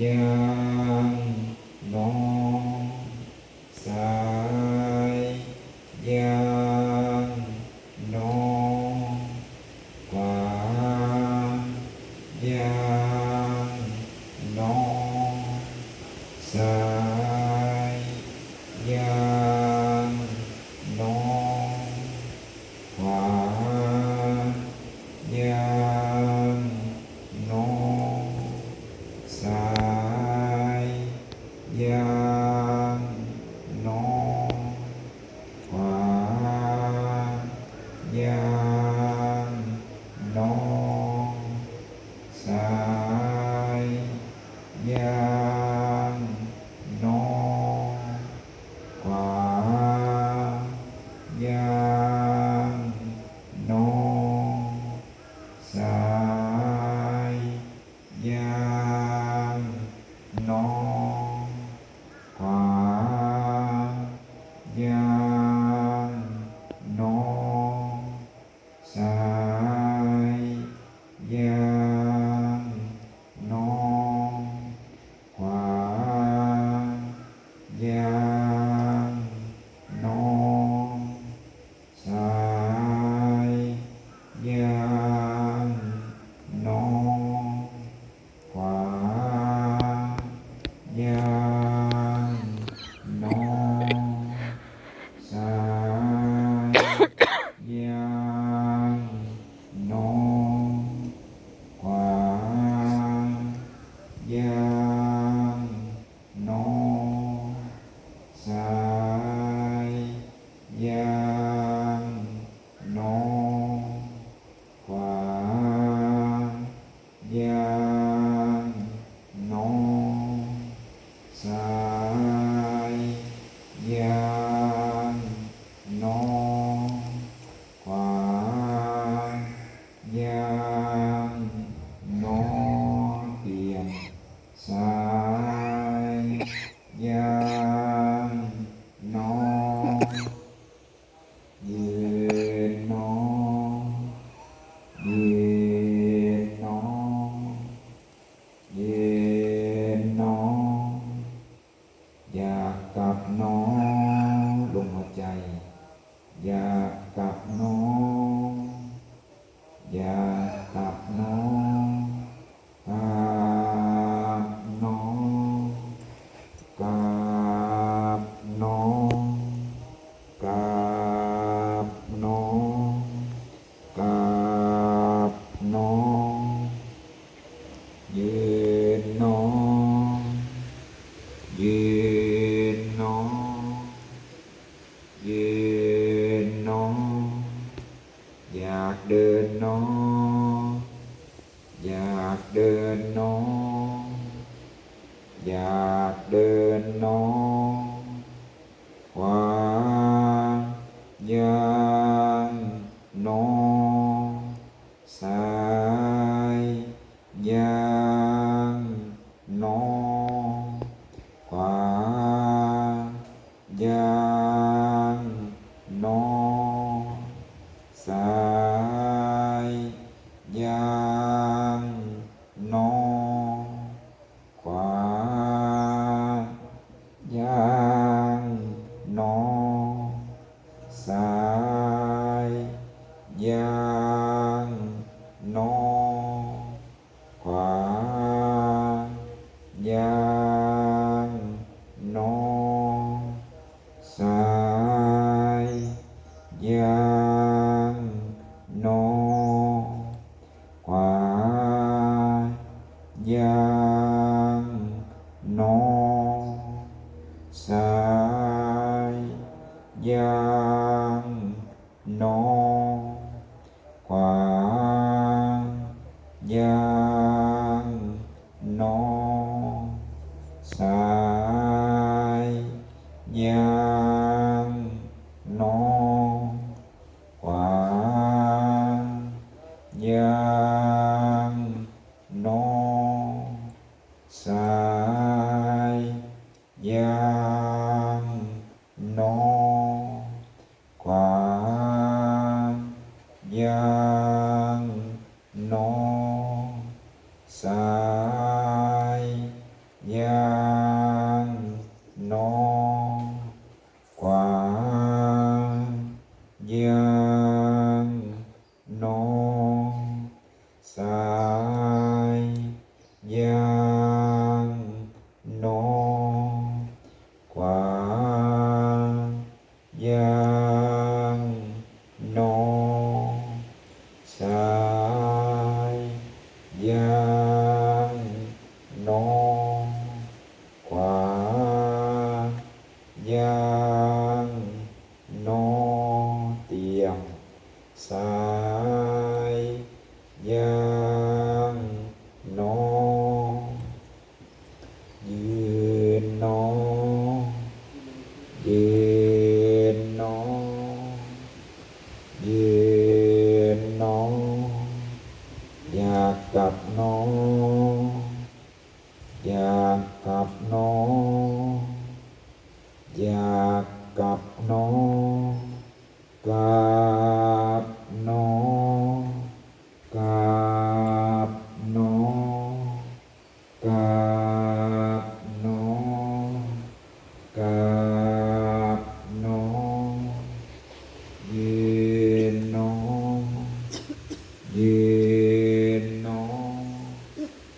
ยางโนซ้ายยางโนขวายางโนซ้ายยางโนขวายางโนซ้ายยางโนขวายางโนซ้ายยางโนขวายางโนซ้ายยางโนขวายางโนซ้ายยางโนขวายางโนซ้ายยางโนขวายางโนซ้ายยางโนขวายางโนซ้ายยางโนขวายางโนซ้ายยางโนขวายางโนเปลี่ยนซ้ายยางโนยืนโนยืนโนยืนโนอยากกลับโนลงหัวใจอยากกลับโนอยากกลับโนกลับโนกลับโนกลับโนกลับโนยืนโนยืนโนยืนโนอยากเดินโนอยากเดินโนอยากเดินโนขวายางโนซ้ายยางโนขวายางโนซ้ายยางโนขวายางโนซ้ายยางโนขวายางโนซ้ายยางโนขวายางโนซ้ายยางโนขวายางโนซ้ายยางโนขวายางโนซ้ายยางโนขวายางโนซ้าย น้อง